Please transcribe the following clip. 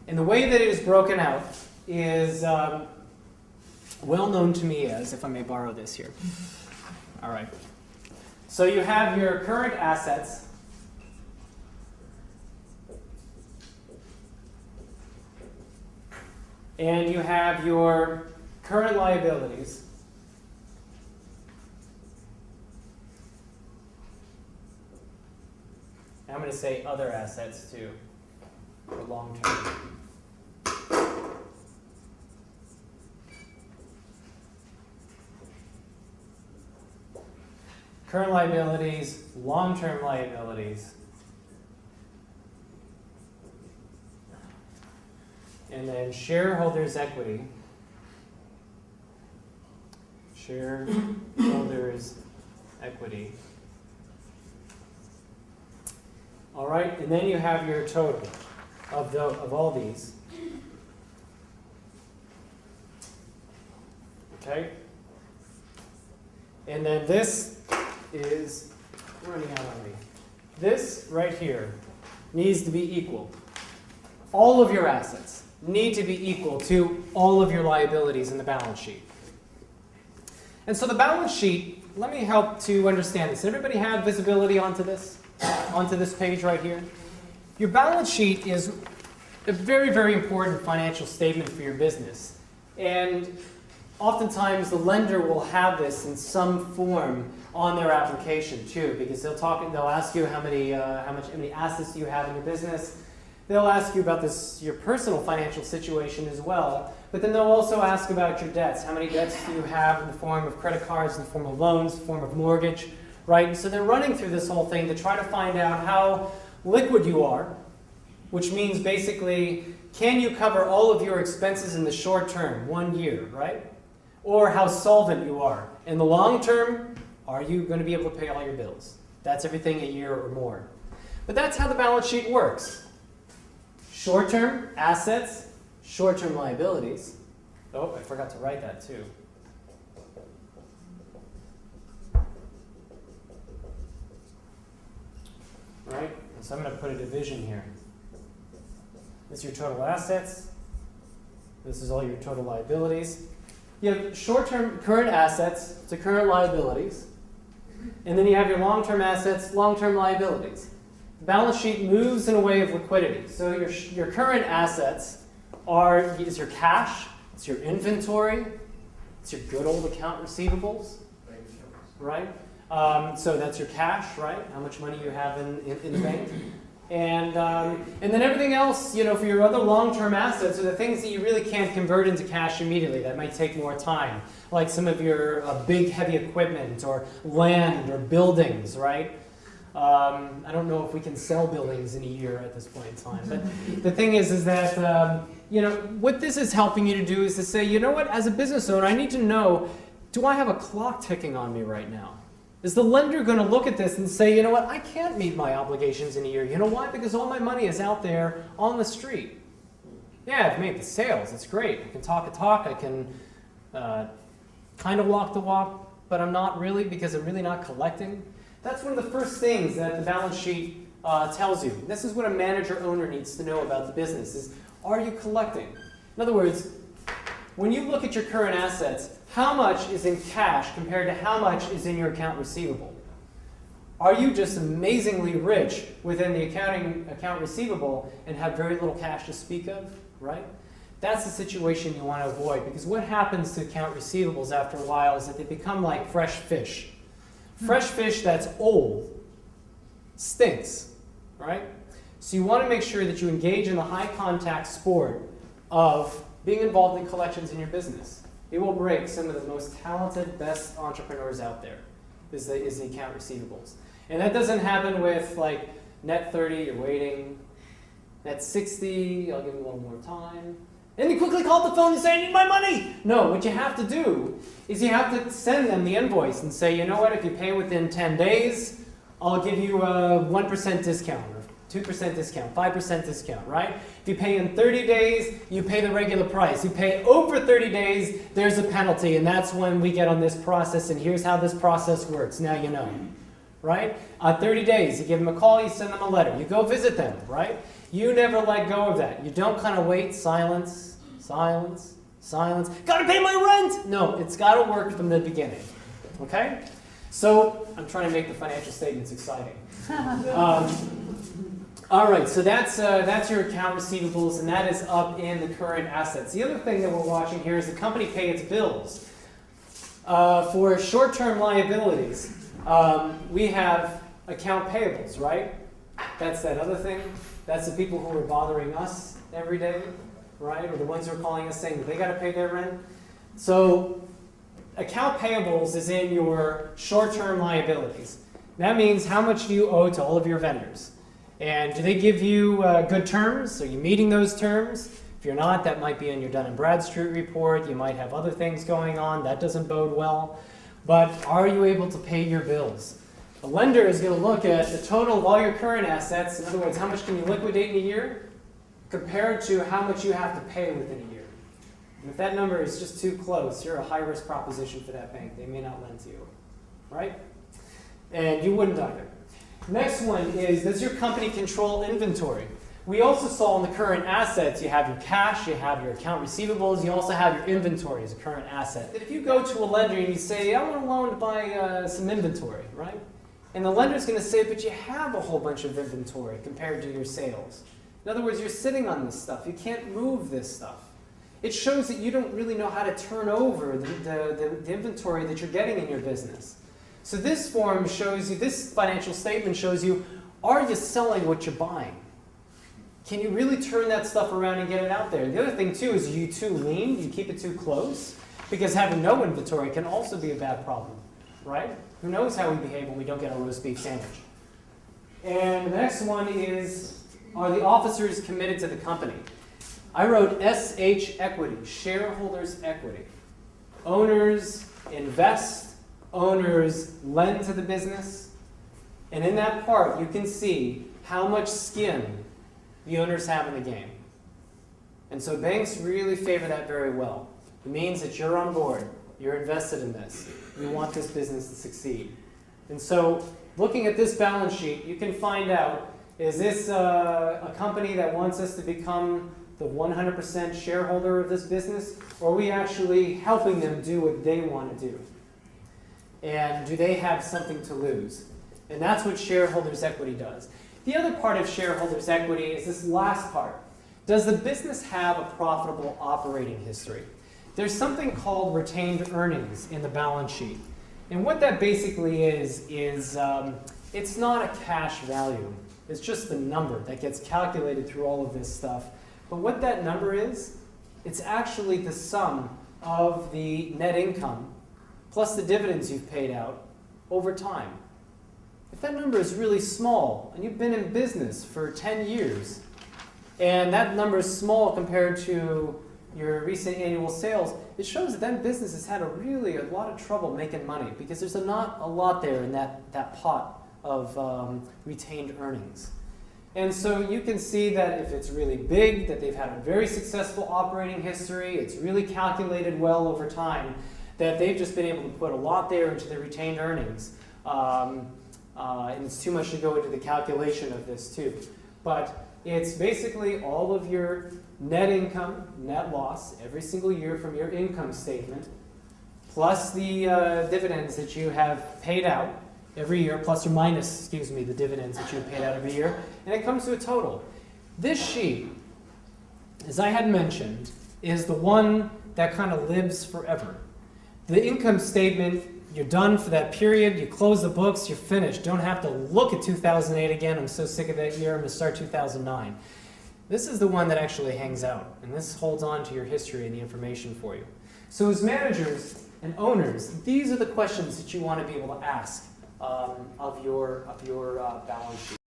And the way that it is broken out is well known to me as, if I may borrow this here. All right. So you have your current assets. And you have your current liabilities. And I'm going to say other assets too, for long term. Current liabilities, long-term liabilities. And then shareholders' equity. Shareholders' equity. All right, and then you have your total of all these. Okay? And then this is running out on me. This right here needs to be equal. All of your assets need to be equal to all of your liabilities in the balance sheet. And so the balance sheet, let me help to understand this. Everybody have visibility onto this page right here? Your balance sheet is a very, very important financial statement for your business. And oftentimes the lender will have this in some form on their application too, because they'll ask you how many assets do you have in your business. They'll ask you about your personal financial situation as well, but then they'll also ask about your debts. How many debts do you have in the form of credit cards, in the form of loans, in the form of mortgage, right? So they're running through this whole thing to try to find out how liquid you are, which means basically, can you cover all of your expenses in the short term, 1 year, right? Or how solvent you are. In the long term, are you going to be able to pay all your bills? That's everything a year or more. But that's how the balance sheet works. Short-term assets, short-term liabilities. Oh, I forgot to write that too. Right? So I'm going to put a division here. This is your total assets. This is all your total liabilities. You have short-term current assets to current liabilities. And then you have your long-term assets, long-term liabilities. The balance sheet moves in a way of liquidity. So your current assets is your cash, it's your inventory, it's your good old account receivables, right? So that's your cash, right? How much money you have in the bank. And then everything else, for your other long-term assets are the things that you really can't convert into cash immediately. That might take more time, like some of your big, heavy equipment or land or buildings, right? I don't know if we can sell buildings in a year at this point in time. But the thing is that, what this is helping you to do is to say, you know what, as a business owner, I need to know, do I have a clock ticking on me right now? Is the lender going to look at this and say, you know what, I can't meet my obligations in a year. You know why? Because all my money is out there on the street. Yeah, I've made the sales. It's great. I can talk a talk. I can kind of walk the walk, but I'm not really, because I'm really not collecting. That's one of the first things that the balance sheet tells you. This is what a manager-owner needs to know about the business is, are you collecting? In other words, when you look at your current assets, how much is in cash compared to how much is in your account receivable? Are you just amazingly rich within the account receivable and have very little cash to speak of, right? That's the situation you want to avoid, because what happens to account receivables after a while is that they become like fresh fish. Fresh fish that's old stinks, right? So you want to make sure that you engage in the high contact sport of being involved in collections in your business. It will break some of the most talented, best entrepreneurs out there, is the account receivables. And that doesn't happen with like net 30, you're waiting. Net 60, I'll give you a little more time. And you quickly call up the phone and say, I need my money. No, what you have to do is you have to send them the invoice and say, you know what, if you pay within 10 days, I'll give you a 1% discount, or 2% discount, 5% discount, right? If you pay in 30 days, you pay the regular price. You pay over 30 days, there's a penalty, and that's when we get on this process, and here's how this process works. Now you know, right? 30 days, you give them a call, you send them a letter. You go visit them, right? You never let go of that. You don't kind of wait, silence, silence, silence. Gotta pay my rent! No, it's gotta work from the beginning. Okay? So, I'm trying to make the financial statements exciting. All right, so that's your account receivables, and that is up in the current assets. The other thing that we're watching here is the company pay its bills. For short-term liabilities, we have account payables, right? That's that other thing. That's the people who are bothering us every day, right? Or the ones who are calling us saying that they got to pay their rent. So account payables is in your short-term liabilities. That means how much do you owe to all of your vendors? And do they give you good terms? Are you meeting those terms? If you're not, that might be in your Dun & Bradstreet report. You might have other things going on. That doesn't bode well. But are you able to pay your bills? The lender is going to look at the total of all your current assets. In other words, how much can you liquidate in a year compared to how much you have to pay within a year. And if that number is just too close, you're a high-risk proposition for that bank. They may not lend to you, right? And you wouldn't either. Next one is, does your company control inventory? We also saw in the current assets, you have your cash, you have your account receivables, you also have your inventory as a current asset. If you go to a lender and you say, I want a loan to buy some inventory, right? And the lender's going to say, but you have a whole bunch of inventory compared to your sales. In other words, you're sitting on this stuff. You can't move this stuff. It shows that you don't really know how to turn over the inventory that you're getting in your business. So this form shows you, this financial statement shows you, are you selling what you're buying? Can you really turn that stuff around and get it out there? The other thing too is, are you too lean? Do you keep it too close? Because having no inventory can also be a bad problem, right? Who knows how we behave when we don't get a roast beef sandwich? And the next one is, are the officers committed to the company? I wrote SH equity, shareholders' equity. Owners invest, owners lend to the business, and in that part you can see how much skin the owners have in the game. And so banks really favor that very well. It means that you're on board, you're invested in this, we want this business to succeed. And so looking at this balance sheet, you can find out, is this a company that wants us to become the 100% shareholder of this business, or are we actually helping them do what they want to do? And do they have something to lose? And that's what shareholders' equity does. The other part of shareholders' equity is this last part. Does the business have a profitable operating history? There's something called retained earnings in the balance sheet. And what that basically is it's not a cash value. It's just the number that gets calculated through all of this stuff. But what that number is, it's actually the sum of the net income plus the dividends you've paid out over time. If that number is really small, and you've been in business for 10 years, and that number is small compared to your recent annual sales, it shows that that business has had a lot of trouble making money, because there's not a lot there in that pot of retained earnings. And so you can see that if it's really big, that they've had a very successful operating history, it's really calculated well over time, that they've just been able to put a lot there into the retained earnings. And it's too much to go into the calculation of this too. But it's basically all of your net income, net loss, every single year from your income statement, plus the dividends that you have paid out every year, plus or minus, the dividends that you have paid out every year, and it comes to a total. This sheet, as I had mentioned, is the one that kind of lives forever. The income statement, you're done for that period, you close the books, you're finished. Don't have to look at 2008 again. I'm so sick of that year, I'm going to start 2009. This is the one that actually hangs out, and this holds on to your history and the information for you. So as managers and owners, these are the questions that you want to be able to ask of your balance sheet.